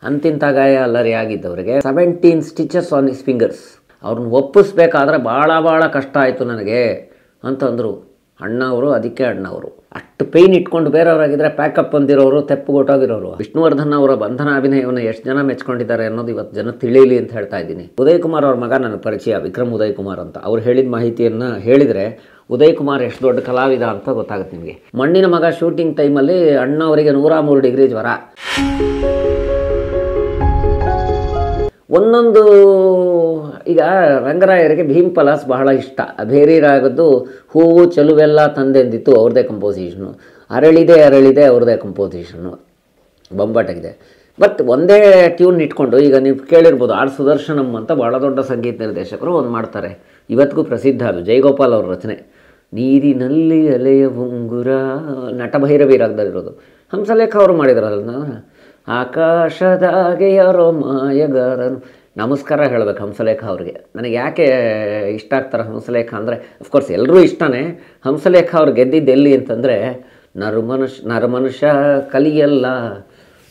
ಅಂತಿಂಥ ಗಾಯ ಅಲ್ಲರಿ ಆಗಿದ್ದವರಿಗೆ 17 stitches on his fingers. ಅವ್ರನ್ನ ಒಪ್ಪಿಸ್ಬೇಕಾದ್ರೆ ಭಾಳ ಕಷ್ಟ ಆಯಿತು ನನಗೆ ಅಂತಂದರು ಅಣ್ಣವರು. ಅದಕ್ಕೆ ಅಣ್ಣವರು ಅಷ್ಟು ಪೇಯ್ನ್ ಇಟ್ಕೊಂಡು ಬೇರೆಯವರಾಗಿದ್ದರೆ ಪ್ಯಾಕಪ್ ಬಂದಿರೋರು, ತೆಪ್ಪುಗೊಟ್ಟೋಗಿರೋರು. ವಿಷ್ಣುವರ್ಧನ್ ಅವರ ಬಂಧನ ಅಭಿನಯವನ್ನು ಎಷ್ಟು ಜನ ಮೆಚ್ಕೊಂಡಿದ್ದಾರೆ ಅನ್ನೋದು ಇವತ್ತು ಜನ ತಿಳಿಯಲಿ ಅಂತ ಹೇಳ್ತಾ ಇದ್ದೀನಿ. ಉದಯ್ ಕುಮಾರ್ ಅವ್ರ ಮಗ ನನಗೆ ಪರಿಚಯ, ವಿಕ್ರಮ್ ಉದಯ್ ಕುಮಾರ್ ಅಂತ. ಅವ್ರು ಹೇಳಿದ ಮಾಹಿತಿಯನ್ನು ಹೇಳಿದರೆ ಉದಯ್ ಕುಮಾರ್ ಎಷ್ಟು ದೊಡ್ಡ ಕಲಾವಿದ ಅಂತ ಗೊತ್ತಾಗುತ್ತೆ ನಿಮಗೆ. ಮಣ್ಣಿನ ಮಗ ಶೂಟಿಂಗ್ ಟೈಮಲ್ಲಿ ಅಣ್ಣವರಿಗೆ 103 ಡಿಗ್ರಿ ಜ್ವರ. ಒಂದೊಂದು ಈಗ ರಂಗರಾಯರಿಗೆ ಭೀಮ್ ಪಲಾಸ್ ಬಹಳ ಇಷ್ಟ. ಬೇರೆ ರಾಗದ್ದು ಹೂವು ಚೆಲುವೆಲ್ಲ ತಂದೆಂದಿತ್ತು ಅವ್ರದ್ದೇ ಕಂಪೋಸಿಷನು. ಅರಳಿದೆ ಅವ್ರದ್ದೇ ಕಂಪೋಸಿಷನ್ನು ಬೊಂಬಾಟಾಗಿದೆ. ಬಟ್ ಒಂದೇ ಟ್ಯೂನ್ ಇಟ್ಕೊಂಡು ಈಗ ನೀವು ಕೇಳಿರ್ಬೋದು ಆರ್ ಸುದರ್ಶನಂ ಅಂತ ಭಾಳ ದೊಡ್ಡ ಸಂಗೀತ ನಿರ್ದೇಶಕರು ಒಂದು ಮಾಡ್ತಾರೆ, ಇವತ್ತಿಗೂ ಪ್ರಸಿದ್ಧ. ಅದು ಜಯಗೋಪಾಲ್ ಅವ್ರ ರಚನೆ. ನೀರಿನಲ್ಲಿ ಅಲೆಯ ಉಂಗುರ, ನಟಭೈರವಿ ರಾಗದಲ್ಲಿರೋದು. ಹಂಸಲೇಖ ಅವರು ಮಾಡಿದ್ರಲ್ಲ, ಆಕಾಶದಾಗೆ ಯಾರೋ ಮಾಯಗಾರನು. ನಮಸ್ಕಾರ ಹೇಳಬೇಕು ಹಂಸಲೇಖ ಅವ್ರಿಗೆ. ನನಗೆ ಯಾಕೆ ಇಷ್ಟ ಆಗ್ತಾರೆ ಹಂಸಲೇಖ ಅಂದರೆ, ಅಫ್ಕೋರ್ಸ್ ಎಲ್ಲರೂ ಇಷ್ಟನೇ. ಹಂಸಲೇಖ ಅವ್ರು ಗೆದ್ದಿದ್ದು ಎಲ್ಲಿ ಅಂತಂದರೆ, ನರಮನುಷ್ಯ ಕಲಿಯಲ್ಲ.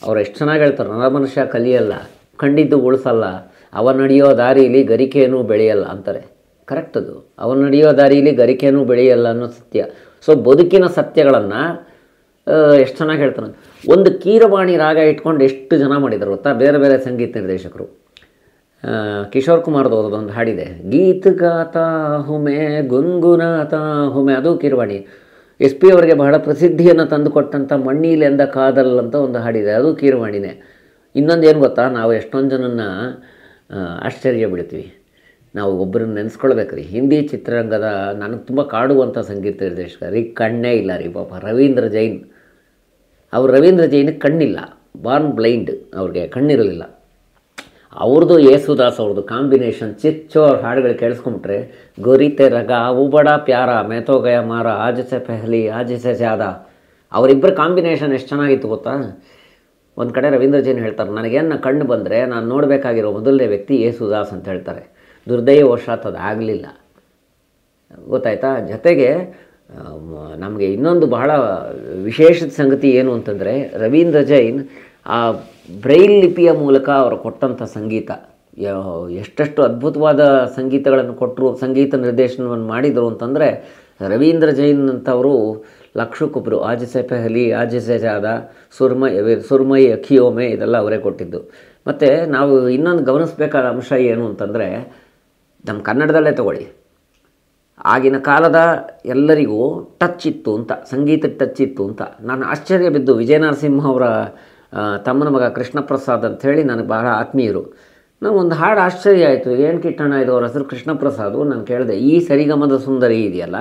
ಅವ್ರು ಎಷ್ಟು ಚೆನ್ನಾಗಿ ಹೇಳ್ತಾರೆ, ನರಮನುಷ್ಯ ಕಲಿಯಲ್ಲ, ಕಂಡಿದ್ದು ಉಳಿಸಲ್ಲ, ಅವ ನಡೆಯೋ ದಾರಿಯಲ್ಲಿ ಗರಿಕೆಯೂ ಬೆಳೆಯಲ್ಲ ಅಂತಾರೆ. ಕರೆಕ್ಟ್ ಅದು. ಅವನು ನಡೆಯೋ ದಾರಿಯಲ್ಲಿ ಗರಿಕೆಯೂ ಬೆಳೆಯಲ್ಲ ಅನ್ನೋ ಸತ್ಯ. ಸೊ ಬದುಕಿನ ಸತ್ಯಗಳನ್ನು ಎಷ್ಟು ಚೆನ್ನಾಗಿ ಹೇಳ್ತಾನೆ. ಒಂದು ಕೀರವಾಣಿ ರಾಗ ಇಟ್ಕೊಂಡು ಎಷ್ಟು ಜನ ಮಾಡಿದರು ಗೊತ್ತಾ, ಬೇರೆ ಬೇರೆ ಸಂಗೀತ ನಿರ್ದೇಶಕರು. ಕಿಶೋರ್ ಕುಮಾರ್ದು ಒಂದು ಹಾಡಿದೆ, ಗೀತ್ ಗಾತಾ ಹುಮೆ ಗುನ್ಗುನಾತಾ ಹುಮೆ, ಅದು ಕೀರವಾಣಿ. ಎಸ್ ಪಿ ಅವರಿಗೆ ಬಹಳ ಪ್ರಸಿದ್ಧಿಯನ್ನು ತಂದುಕೊಟ್ಟಂಥ ಮಣ್ಣೀಲೆಂದ ಕಾದಲ್ ಅಂತ ಒಂದು ಹಾಡಿದೆ, ಅದು ಕೀರವಾಣಿನೇ. ಇನ್ನೊಂದು ಏನು ಗೊತ್ತಾ, ನಾವು ಎಷ್ಟೊಂದು ಜನನ್ನ ಆಶ್ಚರ್ಯ ಬಿಡ್ತೀವಿ. ನಾವು ಒಬ್ಬರನ್ನ ನೆನೆಸ್ಕೊಳ್ಬೇಕು ರೀ. ಹಿಂದಿ ಚಿತ್ರರಂಗದ ನನಗೆ ತುಂಬ ಕಾಡುವಂಥ ಸಂಗೀತ ನಿರ್ದೇಶಕ ರೀ, ಕಣ್ಣೇ ಇಲ್ಲ ರೀ ಪಾಪ, ರವೀಂದ್ರ ಜೈನ್. ರವೀಂದ್ರ ಜೈನಿಗೆ ಕಣ್ಣಿಲ್ಲ, ಬಾರ್ನ್ ಬ್ಲೈಂಡ್, ಅವ್ರಿಗೆ ಕಣ್ಣಿರಲಿಲ್ಲ. ಅವ್ರದ್ದು ಯೇಸುದಾಸ್ ಅವ್ರದ್ದು ಕಾಂಬಿನೇಷನ್ ಚಿಚ್ಚೋ ಅವ್ರ ಹಾಡುಗಳು ಕೇಳಿಸ್ಕೊಂಬಿಟ್ರೆ, ಗೊರಿತೆ ರಗ ಅವು ಬಡ ಪ್ಯಾರ ಮೇತೋ ಗಯ ಮಾರ ಆಜ್ ಸೆ ಪೆಹಲಿ ಆಜ್ ಸೆ ಜ್ಯಾದ, ಅವರಿಬ್ಬರ ಕಾಂಬಿನೇಷನ್ ಎಷ್ಟು ಚೆನ್ನಾಗಿತ್ತು ಗೊತ್ತಾ. ಒಂದು ಕಡೆ ರವೀಂದ್ರ ಜೈನ್ ಹೇಳ್ತಾರೆ, ನನಗೇನು ಕಣ್ಣು ಬಂದರೆ ನಾನು ನೋಡಬೇಕಾಗಿರೋ ಮೊದಲನೇ ವ್ಯಕ್ತಿ ಯೇಸುದಾಸ್ ಅಂತ ಹೇಳ್ತಾರೆ. ದುರ್ದೈವವಶಾತ್ ಅದು ಆಗಲಿಲ್ಲ, ಗೊತ್ತಾಯ್ತಾ. ಜೊತೆಗೆ ನಮಗೆ ಇನ್ನೊಂದು ಬಹಳ ವಿಶೇಷದ ಸಂಗತಿ ಏನು ಅಂತಂದರೆ, ರವೀಂದ್ರ ಜೈನ್ ಆ ಬ್ರೈಲ್ ಲಿಪಿಯ ಮೂಲಕ ಅವರು ಕೊಟ್ಟಂಥ ಸಂಗೀತ ಎಷ್ಟೆಷ್ಟು ಅದ್ಭುತವಾದ ಸಂಗೀತಗಳನ್ನು ಕೊಟ್ಟರು, ಸಂಗೀತ ನಿರ್ದೇಶನವನ್ನು ಮಾಡಿದರು ಅಂತಂದರೆ, ರವೀಂದ್ರ ಜೈನ್ ಅಂತವರು ಲಕ್ಷಕ್ಕೊಬ್ಬರು. ಆಜ್ ಸೆ ಪೆಹಲಿ ಆಜ್ ಸೆ ಜ್ಯಾದ, ಸುರ್ಮೈ ಅಖಿಯೋಮೆ, ಇದೆಲ್ಲ ಅವರೇ ಕೊಟ್ಟಿದ್ದು. ಮತ್ತು ನಾವು ಇನ್ನೊಂದು ಗಮನಿಸಬೇಕಾದ ಅಂಶ ಏನು ಅಂತಂದರೆ, ನಮ್ಮ ಕನ್ನಡದಲ್ಲೇ ತಗೊಳ್ಳಿ, ಆಗಿನ ಕಾಲದ ಎಲ್ಲರಿಗೂ ಟಚ್ ಇತ್ತು ಅಂತ, ಸಂಗೀತಕ್ಕೆ ಟಚ್ ಇತ್ತು ಅಂತ. ನಾನು ಆಶ್ಚರ್ಯ ಬಿದ್ದು, ವಿಜಯ ನರಸಿಂಹ ಅವರ ತಮ್ಮನ ಮಗ ಕೃಷ್ಣ ಪ್ರಸಾದ್ ಅಂಥೇಳಿ ನನಗೆ ಬಹಳ ಆತ್ಮೀಯರು. ನಾವು ಒಂದು ಹಾಡು ಆಶ್ಚರ್ಯ ಆಯಿತು, ಏನು ಕಿಟ್ಟಣ್ಣ ಇದು, ಅವ್ರ ಹೆಸರು ಕೃಷ್ಣ ಪ್ರಸಾದು. ನಾನು ಕೇಳಿದೆ, ಈ ಸರಿಗಮದ ಸುಂದರಿ ಇದೆಯಲ್ಲ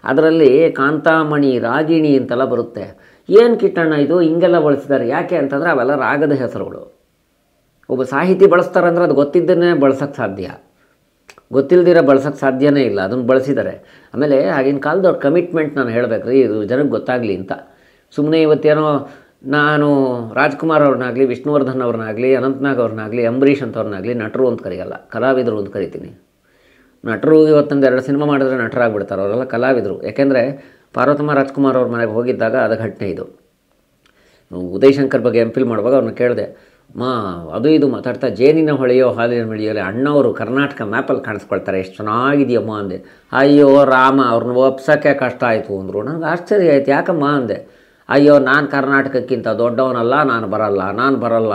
ಅದರಲ್ಲಿ ಕಾಂತಾಮಣಿ ರಾಗಿಣಿ ಅಂತೆಲ್ಲ ಬರುತ್ತೆ, ಏನು ಕಿಟ್ಟಣ್ಣ ಇದು ಹಿಂಗೆಲ್ಲ ಬಳಸಿದ್ದಾರೆ, ಯಾಕೆ ಅಂತಂದರೆ ಅವೆಲ್ಲ ರಾಗದ ಹೆಸರುಗಳು. ಒಬ್ಬ ಸಾಹಿತಿ ಬಳಸ್ತಾರೆ ಅಂದರೆ ಅದು ಗೊತ್ತಿದ್ದನ್ನೇ ಬಳಸೋಕ್ಕೆ ಸಾಧ್ಯ, ಗೊತ್ತಿಲ್ಲದಿರೋ ಬಳಸೋಕ್ಕೆ ಸಾಧ್ಯನೇ ಇಲ್ಲ, ಅದನ್ನು ಬಳಸಿದ್ದಾರೆ. ಆಮೇಲೆ ಆಗಿನ ಕಾಲದವ್ರ ಕಮಿಟ್ಮೆಂಟ್ ನಾನು ಹೇಳಬೇಕು ರೀ, ಇದು ಜನಕ್ಕೆ ಗೊತ್ತಾಗಲಿ ಅಂತ. ಸುಮ್ಮನೆ ಇವತ್ತೇನೋ ನಾನು ರಾಜ್ಕುಮಾರ್ ಅವ್ರನ್ನಾಗಲಿ, ವಿಷ್ಣುವರ್ಧನ್ ಅವ್ರನ್ನಾಗಲಿ, ಅನಂತನಾಗ್ ಅವ್ರನ್ನಾಗಲಿ, ಅಂಬರೀಷ್ ಅಂಥವ್ರನ್ನಾಗಲಿ ನಟರು ಅಂತ ಕರೆಯಲ್ಲ, ಕಲಾವಿದರು ಅಂತ ಕರಿತೀನಿ. ನಟರು ಇವತ್ತೊಂದು 2 ಸಿನಿಮಾ ಮಾಡಿದ್ರೆ ನಟರಾಗ್ಬಿಡ್ತಾರೆ, ಅವರೆಲ್ಲ ಕಲಾವಿದರು. ಯಾಕೆಂದರೆ ಪಾರ್ವತಮ್ಮ ರಾಜ್ಕುಮಾರ್ ಅವ್ರ ಮನೆಗೆ ಹೋಗಿದ್ದಾಗ ಅದು ಘಟನೆ ಇದು. ಉದಯ್ ಶಂಕರ್ ಬಗ್ಗೆ ಎಂಫಿಲ್ ಮಾಡುವಾಗ ಅವ್ರನ್ನ ಕೇಳಿದೆ, ಅದು ಇದು ಮಾತಾಡ್ತಾ, ಜೇನಿನ ಹೊಳೆಯೋ ಹಾಲಿನ ಮಿಳಿಯೋಲೆ ಅಣ್ಣವರು ಕರ್ನಾಟಕ ಮ್ಯಾಪಲ್ಲಿ ಕಾಣಿಸ್ಕೊಳ್ತಾರೆ, ಎಷ್ಟು ಚೆನ್ನಾಗಿದೆಯಮ್ಮ ಅಂದೆ. ಅಯ್ಯೋ ರಾಮ, ಅವ್ರನ್ನ ಒಪ್ಸೋಕ್ಕೆ ಕಷ್ಟ ಆಯಿತು ಅಂದರು. ನನಗೆ ಆಶ್ಚರ್ಯ ಆಯ್ತು, ಯಾಕಮ್ಮ ಅಂದೆ. ಅಯ್ಯೋ ನಾನು ಕರ್ನಾಟಕಕ್ಕಿಂತ ದೊಡ್ಡವನಲ್ಲ, ನಾನು ಬರಲ್ಲ.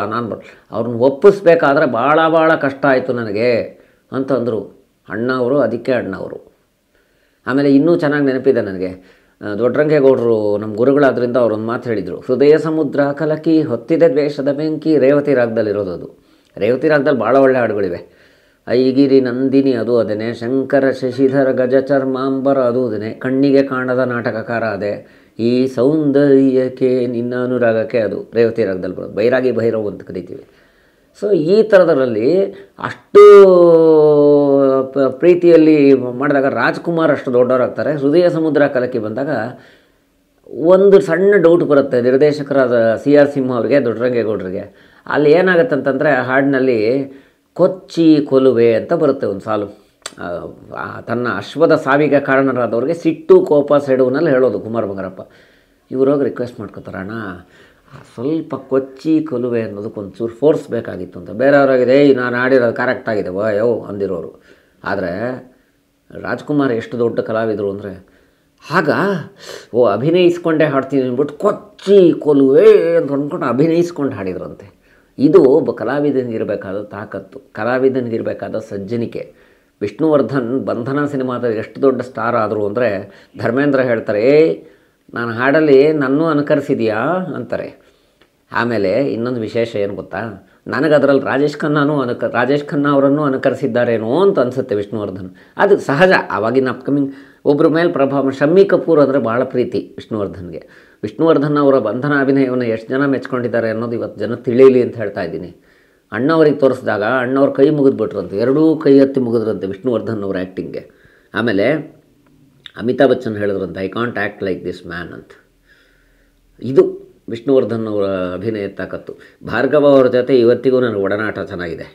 ಅವ್ರನ್ನ ಒಪ್ಪಿಸ್ಬೇಕಾದ್ರೆ ಭಾಳ ಕಷ್ಟ ಆಯಿತು ನನಗೆ ಅಂತಂದರು ಅಣ್ಣವರು. ಅದಕ್ಕೆ ಅಣ್ಣವರು. ಆಮೇಲೆ ಇನ್ನೂ ಚೆನ್ನಾಗಿ ನೆನಪಿದೆ ನನಗೆ, ದೊಡ್ಡರಂಗೇಗೌಡರು ನಮ್ಮ ಗುರುಗಳಾದ್ರಿಂದ ಅವರೊಂದು ಮಾತು ಹೇಳಿದರು, ಹೃದಯ ಸಮುದ್ರ ಕಲಕಿ ಹೊತ್ತಿದೆ ದ್ವೇಷದ ಬೆಂಕಿ. ರೇವತಿ ರಾಗದಲ್ಲಿರೋದು ಅದು. ರೇವತಿ ರಾಗದಲ್ಲಿ ಭಾಳ ಒಳ್ಳೆ ಹಾಡುಗಳಿವೆ. ಐಗಿರಿ ನಂದಿನಿ ಅದು ಅದೇನೆ, ಶಂಕರ ಶಶಿಧರ ಗಜ ಚರ್ಮಾಂಬರ ಅದು ಅದೇನೆ, ಕಣ್ಣಿಗೆ ಕಾಣದ ನಾಟಕಕಾರ ಅದೇ, ಈ ಸೌಂದರ್ಯಕ್ಕೆ ನಿನ್ನ ಅನುರಾಗಕ್ಕೆ ಅದು ರೇವತಿ ರಾಗದಲ್ಲಿ ಬರೋದು. ಬೈರಾಗಿ ಭೈರವ್ ಅಂತ ಕರಿತೀವಿ. ಸೊ ಈ ಥರದರಲ್ಲಿ ಅಷ್ಟು ಪ್ರೀತಿಯಲ್ಲಿ ಮಾಡಿದಾಗ ರಾಜ್ಕುಮಾರ್ ಅಷ್ಟು ದೊಡ್ಡವರಾಗ್ತಾರೆ. ಹೃದಯ ಸಮುದ್ರ ಕಲಕಿ ಬಂದಾಗ ಒಂದು ಸಣ್ಣ ಡೌಟ್ ಬರುತ್ತೆ ನಿರ್ದೇಶಕರಾದ CR ಸಿಂಹ ಅವರಿಗೆ, ದೊಡ್ಡರಂಗೇಗೌಡರಿಗೆ. ಅಲ್ಲಿ ಏನಾಗುತ್ತಂತಂದರೆ, ಹಾಡಿನಲ್ಲಿ ಕೊಚ್ಚಿ ಕೊಲುವೆ ಅಂತ ಬರುತ್ತೆ ಒಂದು ಸಾಲು. ತನ್ನ ಅಶ್ವದ ಸಾವಿಗೆ ಕಾರಣರಾದವ್ರಿಗೆ ಸಿಟ್ಟು ಕೋಪ ಸೆಡುವಿನಲ್ಲಿ ಹೇಳೋದು ಕುಮಾರ ಬಂಗಾರಪ್ಪ. ಇವರೋಗಿ ರಿಕ್ವೆಸ್ಟ್ ಮಾಡ್ಕೋತಾರೆ, ಅಣ್ಣ ಸ್ವಲ್ಪ ಕೊಚ್ಚಿ ಕೊಲುವೆ ಅನ್ನೋದಕ್ಕೊಂಚೂರು ಫೋರ್ಸ್ ಬೇಕಾಗಿತ್ತು ಅಂತ. ಬೇರೆಯವರಾಗಿದೆ ನಾನು ಆಡಿರೋದು ಕರೆಕ್ಟಾಗಿದೆ ಯೋ ಅಂದಿರೋರು. ಆದರೆ ರಾಜ್ಕುಮಾರ್ ಎಷ್ಟು ದೊಡ್ಡ ಕಲಾವಿದರು ಅಂದರೆ ಆಗ ಅಭಿನಯಿಸ್ಕೊಂಡೇ ಹಾಡ್ತೀನಿ ಅಂದ್ಬಿಟ್ಟು ಕೊಚ್ಚಿ ಕೊಲುವೆ ಅಂತ ಅಂದ್ಕೊಂಡು ಅಭಿನಯಿಸ್ಕೊಂಡು ಹಾಡಿದ್ರಂತೆ. ಇದು ಒಬ್ಬ ಕಲಾವಿದನಿಗಿರಬೇಕಾದ ತಾಕತ್ತು, ಕಲಾವಿದನಿಗಿರಬೇಕಾದ ಸಜ್ಜನಿಕೆ. ವಿಷ್ಣುವರ್ಧನ್ ಬಂಧನ ಸಿನಿಮಾದಲ್ಲಿ ಎಷ್ಟು ದೊಡ್ಡ ಸ್ಟಾರ್ ಆದರು ಅಂದರೆ ಧರ್ಮೇಂದ್ರ ಹೇಳ್ತಾರೆ, ನಾನು ಹಾಡಲ್ಲಿ ನನ್ನೂ ಅನುಕರಿಸಿದೆಯಾ ಅಂತಾರೆ. ಆಮೇಲೆ ಇನ್ನೊಂದು ವಿಶೇಷ ಏನು ಗೊತ್ತಾ, ನನಗೆ ಅದರಲ್ಲಿ ರಾಜೇಶ್ ಖನ್ನಾ ಅವರನ್ನು ಅನುಕರಿಸಿದ್ದಾರೇನೋ ಅಂತ ಅನಿಸುತ್ತೆ ವಿಷ್ಣುವರ್ಧನ್. ಅದು ಸಹಜ. ಆವಾಗಿನ ಅಪ್ಕಮಿಂಗ್ ಒಬ್ಬರ ಮೇಲೆ ಪ್ರಭಾವ. ಶಮ್ಮಿ ಕಪೂರ್ ಅಂದರೆ ಭಾಳ ಪ್ರೀತಿ ವಿಷ್ಣುವರ್ಧನ್ಗೆ. ವಿಷ್ಣುವರ್ಧನ್ ಅವರ ಬಂಧನ ಅಭಿನಯವನ್ನು ಎಷ್ಟು ಜನ ಮೆಚ್ಕೊಂಡಿದ್ದಾರೆ ಅನ್ನೋದು ಇವತ್ತು ಜನ ತಿಳಿಯಲಿ ಅಂತ ಹೇಳ್ತಾ ಇದ್ದೀನಿ. ಅಣ್ಣವ್ರಿಗೆ ತೋರಿಸಿದಾಗ ಅಣ್ಣವ್ರ ಕೈ ಮುಗಿದ್ಬಿಟ್ರಂತೆ, ಎರಡೂ ಕೈ ಎತ್ತಿ ಮುಗಿದ್ರಂತೆ ವಿಷ್ಣುವರ್ಧನ್ ಅವರ ಆ್ಯಕ್ಟಿಂಗ್ಗೆ. ಆಮೇಲೆ ಅಮಿತಾಬ್ ಬಚ್ಚನ್ ಹೇಳಿದ್ರಂತೆ, I can't act like this man ಅಂತ. ಇದು ವಿಷ್ಣುವರ್ಧನ್ ಅವರ ಅಭಿನಯ ತಾಕತ್ತು. ಭಾರ್ಗವ ಅವರ ಜೊತೆ ಇವತ್ತಿಗೂ ನನಗೆ ಒಡನಾಟ ಚೆನ್ನಾಗಿದೆ.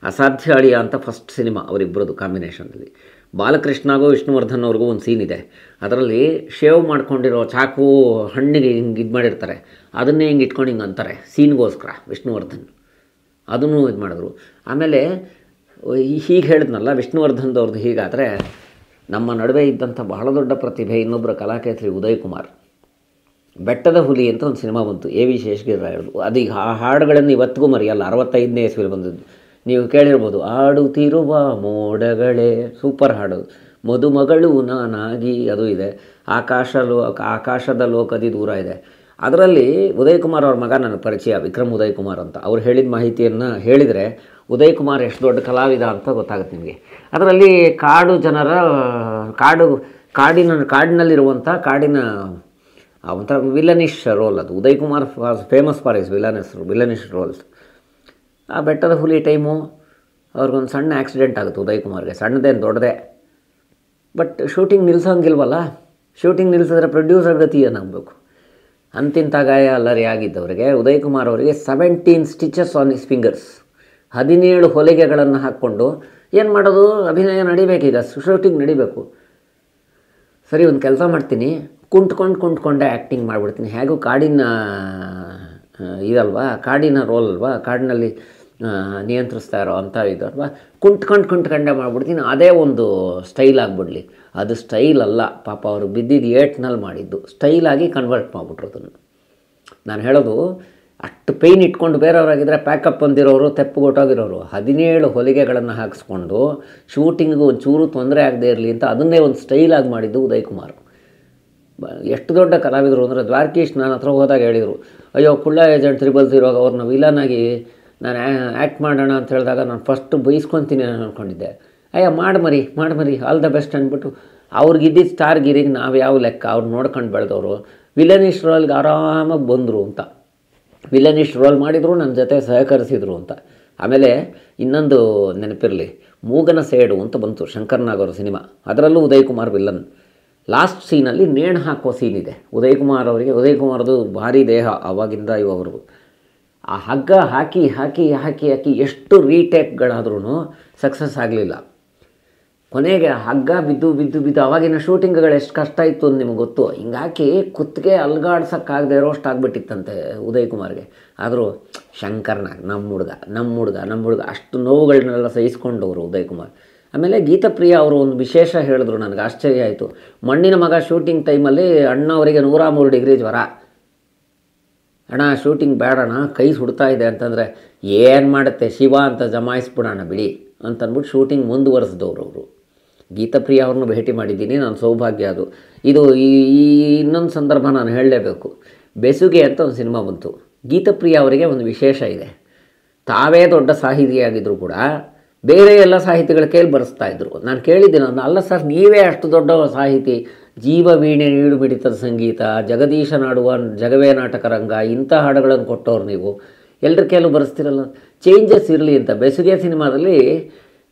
ಅಸಾಧ್ಯ ಅಳಿಯ ಅಂತ ಫಸ್ಟ್ ಸಿನಿಮಾ ಅವರಿಬ್ಬರದು ಕಾಂಬಿನೇಷನಲ್ಲಿ. ಬಾಲಕೃಷ್ಣಗೂ ವಿಷ್ಣುವರ್ಧನ್ ಅವ್ರಿಗೂ ಒಂದು ಸೀನ್ ಇದೆ. ಅದರಲ್ಲಿ ಶೇವ್ ಮಾಡ್ಕೊಂಡಿರೋ ಚಾಕು ಹಣ್ಣಿಗೆ ಹಿಂಗೆ ಇದು ಮಾಡಿರ್ತಾರೆ, ಅದನ್ನೇ ಹಿಂಗೆ ಇಟ್ಕೊಂಡು ಹಿಂಗೆ ಅಂತಾರೆ ಸೀನ್ಗೋಸ್ಕರ ವಿಷ್ಣುವರ್ಧನ್. ಅದನ್ನು ಇದು ಮಾಡಿದ್ರು. ಆಮೇಲೆ ಹೀಗೆ ಹೇಳಿದ್ನಲ್ಲ ವಿಷ್ಣುವರ್ಧನ್ದವ್ರದ್ದು. ಹೀಗಾದರೆ ನಮ್ಮ ನಡುವೆ ಇದ್ದಂಥ ಬಹಳ ದೊಡ್ಡ ಪ್ರತಿಭೆ ಇನ್ನೊಬ್ಬರ ಕಲಾಕೇತ್ರಿ ಉದಯ್ ಕುಮಾರ್. ಬೆಟ್ಟದ ಹುಲಿ ಅಂತ ಒಂದು ಸಿನಿಮಾ ಬಂತು, ಎ ವಿ ಶೇಷಗಿರಿರಾಯರದು. ಅದೀಗ ಆ ಹಾಡುಗಳನ್ನು ಇವತ್ತಿಗೂ ಮರೆಯಲ್ಲ. 65ನೇ ಇಸ್ವಿಯಲ್ಲಿ ಬಂದದ್ದು. ನೀವು ಕೇಳಿರ್ಬೋದು, ಆಡುತ್ತಿರುವ ಮೋಡಗಳೇ, ಸೂಪರ್ ಹಾಡು. ಮದುಮಗಳು ನಾನಾಗಿ ಅದು ಇದೆ. ಆಕಾಶದ ಲೋಕದಿ ದೂರ ಇದೆ. ಅದರಲ್ಲಿ ಉದಯ್ ಕುಮಾರ್ ಅವ್ರ ಮಗ ನನಗೆ ಪರಿಚಯ, ವಿಕ್ರಮ್ ಉದಯ್ ಕುಮಾರ್ ಅಂತ. ಅವ್ರು ಹೇಳಿದ ಮಾಹಿತಿಯನ್ನು ಹೇಳಿದರೆ ಉದಯ್ ಕುಮಾರ್ ಎಷ್ಟು ದೊಡ್ಡ ಕಲಾವಿದ ಅಂತ ಗೊತ್ತಾಗುತ್ತೆ ನಿಮಗೆ. ಅದರಲ್ಲಿ ಕಾಡಿನಲ್ಲಿರುವಂಥ ಕಾಡಿನ ಒಂಥರ ವಿಲನಿಶ್ ರೋಲ್ ಅದು. Uday Kumar was famous for his villainish roles. ಆ ಬೆಟ್ಟದ ಹುಲಿ ಟೈಮು ಅವ್ರಿಗೊಂದು ಸಣ್ಣ ಆಕ್ಸಿಡೆಂಟ್ ಆಗುತ್ತೆ ಉದಯ್ ಕುಮಾರ್ಗೆ, ಸಣ್ಣದೇನು ದೊಡ್ಡದೇ. ಬಟ್ ಶೂಟಿಂಗ್ ನಿಲ್ಲಿಸೋಂಗಿಲ್ವಲ್ಲ. ಶೂಟಿಂಗ್ ನಿಲ್ಲಿಸಿದ್ರೆ ಪ್ರೊಡ್ಯೂಸರ್ ಗತಿ ಏನಾಗಬೇಕು. ಅಂತಿಂಥ ಗಾಯ ಅಲ್ಲರಿ ಆಗಿದ್ದವರಿಗೆ ಉದಯ್ ಕುಮಾರ್ ಅವರಿಗೆ 17 ಸ್ಟಿಚಸ್ ಆನ್ ಹಿಸ್ ಫಿಂಗರ್ಸ್, 17 ಹೊಲಿಗೆಗಳನ್ನು ಹಾಕ್ಕೊಂಡು ಏನು ಮಾಡೋದು, ಅಭಿನಯ ನಡಿಬೇಕೀಗ, ಶೂಟಿಂಗ್ ನಡಿಬೇಕು. ಸರಿ, ಒಂದು ಕೆಲಸ ಮಾಡ್ತೀನಿ, ಕುಂಟ್ಕೊಂಡೇ ಆ್ಯಕ್ಟಿಂಗ್ ಮಾಡಿಬಿಡ್ತೀನಿ. ಹೇಗೂ ಕಾಡಿನ ಇದಲ್ವಾ, ಕಾಡಿನ ರೋಲ್ ಅಲ್ವಾ, ಕಾಡಿನಲ್ಲಿ ನಿಯಂತ್ರಿಸ್ತಾ ಇರೋ ಅಂಥ ಇದಲ್ವಾ, ಕುಂಟ್ಕೊಂಡೇ ಮಾಡಿಬಿಡ್ತೀನಿ. ಅದೇ ಒಂದು ಸ್ಟೈಲ್ ಆಗಿಬಿಡ್ಲಿ. ಅದು ಸ್ಟೈಲ್ ಅಲ್ಲ, ಪಾಪ ಅವ್ರಿಗೆ ಬಿದ್ದಿದ್ದು ಏಟ್ನಲ್ಲಿ ಮಾಡಿದ್ದು ಸ್ಟೈಲಾಗಿ ಕನ್ವರ್ಟ್ ಮಾಡಿಬಿಟ್ರು ಅದನ್ನು. ನಾನು ಹೇಳೋದು, ಅಷ್ಟು ಪೇಯ್ನ್ ಇಟ್ಕೊಂಡು ಬೇರೆಯವರಾಗಿದ್ದರೆ ಪ್ಯಾಕಪ್ ಅಂದಿರೋರು, ತೆಪ್ಪುಗೊಟ್ಟೋಗಿರೋರು 17 ಹೊಲಿಗೆಗಳನ್ನು ಹಾಕಿಸ್ಕೊಂಡು ಶೂಟಿಂಗಿಗೆ ಒಂಚೂರು ತೊಂದರೆ ಆಗದೆ ಇರಲಿ ಅಂತ ಅದನ್ನೇ ಒಂದು ಸ್ಟೈಲಾಗಿ ಮಾಡಿದ್ದು ಉದಯ್ ಕುಮಾರ್. ಎಷ್ಟು ದೊಡ್ಡ ಕಲಾವಿದರು ಅಂದರೆ ದ್ವಾರಕೀಶ್ ನನ್ನ ಹತ್ರ ಹೋದಾಗ ಹೇಳಿದರು, ಅಯ್ಯೋ ಕುಳ್ಳ ಏಜೆಂಟ್ 000 ಅವ್ರನ್ನ ವಿಲನಾಗಿ ನಾನು ಆ್ಯಕ್ಟ್ ಮಾಡೋಣ ಅಂತ ಹೇಳಿದಾಗ ನಾನು ಫಸ್ಟು ಬೈಸ್ಕೊತೀನಿ ಅಂದ್ಕೊಂಡಿದ್ದೆ. ಅಯ್ಯ ಮಾಡಿ ಮರಿ ಆಲ್ ದ ಬೆಸ್ಟ್ ಅಂದ್ಬಿಟ್ಟು ಅವ್ರಿಗಿದ್ದಿದ್ದು ಸ್ಟಾರ್ ಗಿರಿಗೆ ನಾವು ಯಾವ ಲೆಕ್ಕ, ಅವ್ರು ನೋಡ್ಕೊಂಡು ಬೆಳೆದವರು ವಿಲನಿಶ್ ರೋಲ್ಗೆ ಆರಾಮಾಗಿ ಬಂದರು ಅಂತ. ವಿಲನಿಶ್ ರೋಲ್ ಮಾಡಿದರು, ನನ್ನ ಜೊತೆ ಸಹಕರಿಸಿದರು ಅಂತ. ಆಮೇಲೆ ಇನ್ನೊಂದು ನೆನಪಿರಲಿ, ಮೂಗನ ಸೇಡು ಅಂತ ಬಂತು ಶಂಕರ್ ನಾಗ್ ಅವ್ರ ಸಿನಿಮಾ. ಅದರಲ್ಲೂ ಉದಯ್ ಕುಮಾರ್ ವಿಲ್ಲನ್. ಲಾಸ್ಟ್ ಸೀನಲ್ಲಿ ನೇಣು ಹಾಕೋ ಸೀನ್ ಇದೆ ಉದಯ್ ಕುಮಾರ್ ಅವರಿಗೆ. ಉದಯ್ ಕುಮಾರ್ದು ಭಾರಿ ದೇಹ ಆವಾಗಿಂದ ಇವ್ರಿಗೂ. ಆ ಹಗ್ಗ ಹಾಕಿ ಎಷ್ಟು ರೀಟೇಕ್ಗಳಾದ್ರೂ ಸಕ್ಸಸ್ ಆಗಲಿಲ್ಲ. ಕೊನೆಗೆ ಹಗ್ಗ ಬಿದ್ದು ಆವಾಗಿನ ಶೂಟಿಂಗ್ಗಳು ಎಷ್ಟು ಕಷ್ಟ ಇತ್ತು ಅಂತ ನಿಮ್ಗೆ ಗೊತ್ತು. ಹಿಂಗಾಕಿ ಕುತ್ತಿಗೆ ಅಲ್ಗಾಡ್ಸೋಕ್ಕಾಗದೆ ಇರೋಷ್ಟು ಆಗ್ಬಿಟ್ಟಿತ್ತಂತೆ ಉದಯ್ ಕುಮಾರ್ಗೆ. ಆದರೂ ಶಂಕರ್ನಾಗ್ ನಮ್ಮ ಹುಡುಗ ಅಷ್ಟು ನೋವುಗಳನ್ನೆಲ್ಲ ಸಹಿಸ್ಕೊಂಡವರು ಉದಯ್ ಕುಮಾರ್. ಆಮೇಲೆ ಗೀತಪ್ರಿಯ ಅವರು ಒಂದು ವಿಶೇಷ ಹೇಳಿದ್ರು, ನನಗೆ ಆಶ್ಚರ್ಯ ಆಯಿತು. ಮಣ್ಣಿನ ಮಗ ಶೂಟಿಂಗ್ ಟೈಮಲ್ಲಿ ಅಣ್ಣ ಅವರಿಗೆ 103 ಡಿಗ್ರಿ ಜ್ವರ. ಅಣ್ಣ ಶೂಟಿಂಗ್ ಬೇಡಣ್ಣ, ಕೈ ಸುಡ್ತಾ ಇದೆ ಅಂತಂದರೆ, ಏನು ಮಾಡುತ್ತೆ ಶಿವ ಅಂತ ಜಮಾಯಿಸ್ಬಿಡೋಣ ಬಿಡಿ ಅಂತಂದ್ಬಿಟ್ಟು ಶೂಟಿಂಗ್ ಮುಂದುವರೆಸಿದವರು ಅವರು. ಗೀತಪ್ರಿಯ ಅವ್ರನ್ನೂ ಭೇಟಿ ಮಾಡಿದ್ದೀನಿ, ನಾನು ಸೌಭಾಗ್ಯ ಅದು. ಇದು ಈ ಇನ್ನೊಂದು ಸಂದರ್ಭ ನಾನು ಹೇಳಲೇಬೇಕು. ಬೆಸುಗೆ ಅಂತ ಒಂದು ಸಿನಿಮಾ ಬಂತು. ಗೀತಪ್ರಿಯ ಅವರಿಗೆ ಒಂದು ವಿಶೇಷ ಇದೆ. ತಾವೇ ದೊಡ್ಡ ಸಾಹಿತಿಯಾಗಿದ್ದರೂ ಕೂಡ ಬೇರೆ ಎಲ್ಲ ಸಾಹಿತಿಗಳ ಕೈಲಿ ಬರೆಸ್ತಾಯಿದ್ರು. ನಾನು ಕೇಳಿದ್ದೀನಿ, ಅಲ್ಲ ಸರ್ ನೀವೇ ಅಷ್ಟು ದೊಡ್ಡ ಸಾಹಿತಿ, ಜೀವ ವೀಣೆ ನೀಡು ಮಿಡಿತದ ಸಂಗೀತ, ಜಗದೀಶ ನಾಡುವ ಜಗವೇ ನಾಟಕ ರಂಗ, ಇಂಥ ಹಾಡುಗಳನ್ನು ಕೊಟ್ಟವ್ರು ನೀವು, ಎಲ್ಲರ ಕೈಲೂ ಬರೆಸ್ತಿರಲ್ಲ, ಚೇಂಜಸ್ ಇರಲಿ ಅಂತ. ಬೆಸುಗೆ ಸಿನಿಮಾದಲ್ಲಿ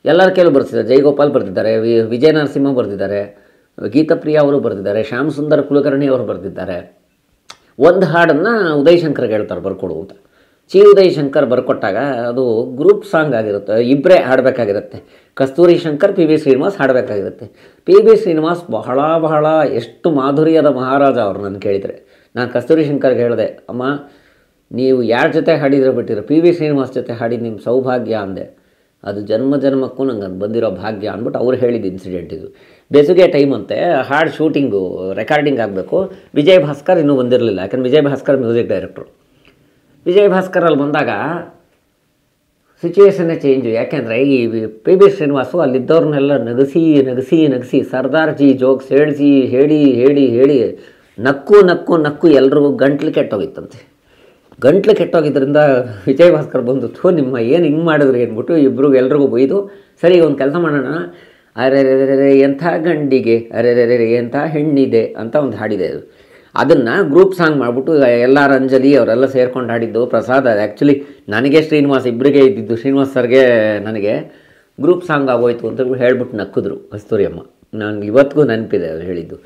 ಎಲ್ಲರ ಕೈಲೂ ಬರೆಸಿದ್ದಾರೆ. ಜಯಗೋಪಾಲ್ ಬರೆದಿದ್ದಾರೆ, ವಿಜಯ ನರಸಿಂಹ ಬರೆದಿದ್ದಾರೆ, ಗೀತಪ್ರಿಯ ಅವರು ಬರೆದಿದ್ದಾರೆ, ಶ್ಯಾಮ್ ಸುಂದರ್ ಕುಲಕರ್ಣಿ ಅವರು ಬರೆದಿದ್ದಾರೆ. ಒಂದು ಹಾಡನ್ನು ಉದಯ್ ಶಂಕರ್ಗೆ ಹೇಳ್ತಾರೆ ಬರ್ಕೊಡು ಅಂತ. ಉದಯ್ ಶಂಕರ್ ಬರ್ಕೊಟ್ಟಾಗ ಅದು ಗ್ರೂಪ್ ಸಾಂಗ್ ಆಗಿರುತ್ತೆ, ಇಬ್ಬರೇ ಹಾಡಬೇಕಾಗಿರುತ್ತೆ. ಕಸ್ತೂರಿ ಶಂಕರ್, ಪಿ ಬಿ ಶ್ರೀನಿವಾಸ್ ಹಾಡಬೇಕಾಗಿರುತ್ತೆ. ಪಿ ಬಿ ಶ್ರೀನಿವಾಸ್ ಬಹಳ ಎಷ್ಟು ಮಾಧುರ್ಯದ ಮಹಾರಾಜ ಅವರು. ನಾನು ಕೇಳಿದರೆ ನಾನು ಕಸ್ತೂರಿ ಶಂಕರ್ಗೆ ಹೇಳಿದೆ, ಅಮ್ಮ ನೀವು ಯಾರ ಜೊತೆ ಹಾಡಿದ್ರೆ ಬಿಟ್ಟಿರೋ ಪಿ ವಿ ಶ್ರೀನಿವಾಸ್ ಜೊತೆ ಹಾಡಿದ್ದು ನಿಮ್ಮ ಸೌಭಾಗ್ಯ ಅಂದೆ. ಅದು ಜನ್ಮ ಜನ್ಮಕ್ಕೂ ನಂಗೆ ಅದು ಬಂದಿರೋ ಭಾಗ್ಯ ಅಂದ್ಬಿಟ್ಟು ಅವ್ರು ಹೇಳಿದ್ದು ಇನ್ಸಿಡೆಂಟ್ ಇದು. ಬೇಸಿಗೆ ಟೈಮ್ ಅಂತೆ, ಹಾಡು ಶೂಟಿಂಗು ರೆಕಾರ್ಡಿಂಗ್ ಆಗಬೇಕು. ವಿಜಯ್ ಭಾಸ್ಕರ್ ಇನ್ನೂ ಬಂದಿರಲಿಲ್ಲ, ಯಾಕಂದ್ರೆ ವಿಜಯ್ ಭಾಸ್ಕರ್ ಮ್ಯೂಸಿಕ್ ಡೈರೆಕ್ಟ್ರು. ವಿಜಯ್ ಭಾಸ್ಕರ್ ಅಲ್ಲಿ ಬಂದಾಗ ಸಿಚುವೇಶನ್ನೇ ಚೇಂಜು. ಯಾಕೆಂದರೆ ಈ ಪಿ ಬಿ ಶ್ರೀನಿವಾಸು ಅಲ್ಲಿದ್ದವ್ರನ್ನೆಲ್ಲ ನಗಿಸಿ ಸರ್ದಾರ್ಜಿ ಜೋಕ್ಸ್ ಹೇಳಿ ನಕ್ಕು ಎಲ್ರಿಗೂ ಗಂಟ್ಲು ಕೆಟ್ಟೋಗಿತ್ತಂತೆ. ಗಂಟ್ಲು ಕೆಟ್ಟೋಗಿದ್ದರಿಂದ ವಿಜಯ್ ಭಾಸ್ಕರ್ ಬಂದು ನಿಮ್ಮ ಏನು ಹಿಂಗೆ ಮಾಡಿದ್ರಿ ಅಂದ್ಬಿಟ್ಟು ಎಲ್ರಿಗೂ ಬೈದು, ಸರಿ ಒಂದು ಕೆಲಸ ಮಾಡೋಣ, ಅರೆ ಎಂಥ ಗಂಡಿಗೆ ಅರೆ ಎಂಥ ಹೆಣ್ಣಿದೆ ಅಂತ ಒಂದು ಹಾಡಿದೆ. ಅದನ್ನು ಗ್ರೂಪ್ ಸಾಂಗ್ ಮಾಡಿಬಿಟ್ಟು ಎಲ್ಲರೂ ಅಂಜಲಿ ಅವರೆಲ್ಲ ಸೇರ್ಕೊಂಡು ಹಾಡಿದ್ದು. ಪ್ರಸಾದ್ ಆ್ಯಕ್ಚುಲಿ ನನಗೆ ಶ್ರೀನಿವಾಸ್ ಇಬ್ಬರಿಗೆ ಇದ್ದಿದ್ದು, ಶ್ರೀನಿವಾಸ್ ಸರ್ಗೆ ನನಗೆ ಗ್ರೂಪ್ ಸಾಂಗ್ ಆಗೋಯ್ತು ಅಂತ ಹೇಳ್ಬಿಟ್ಟು ನಕ್ಕಿದ್ರು ಕಸ್ತೂರಿ ಅಮ್ಮ. ನಾನು ಇವತ್ತಿಗೂ ನೆನಪಿದೆ ಅವ್ರು ಹೇಳಿದ್ದು.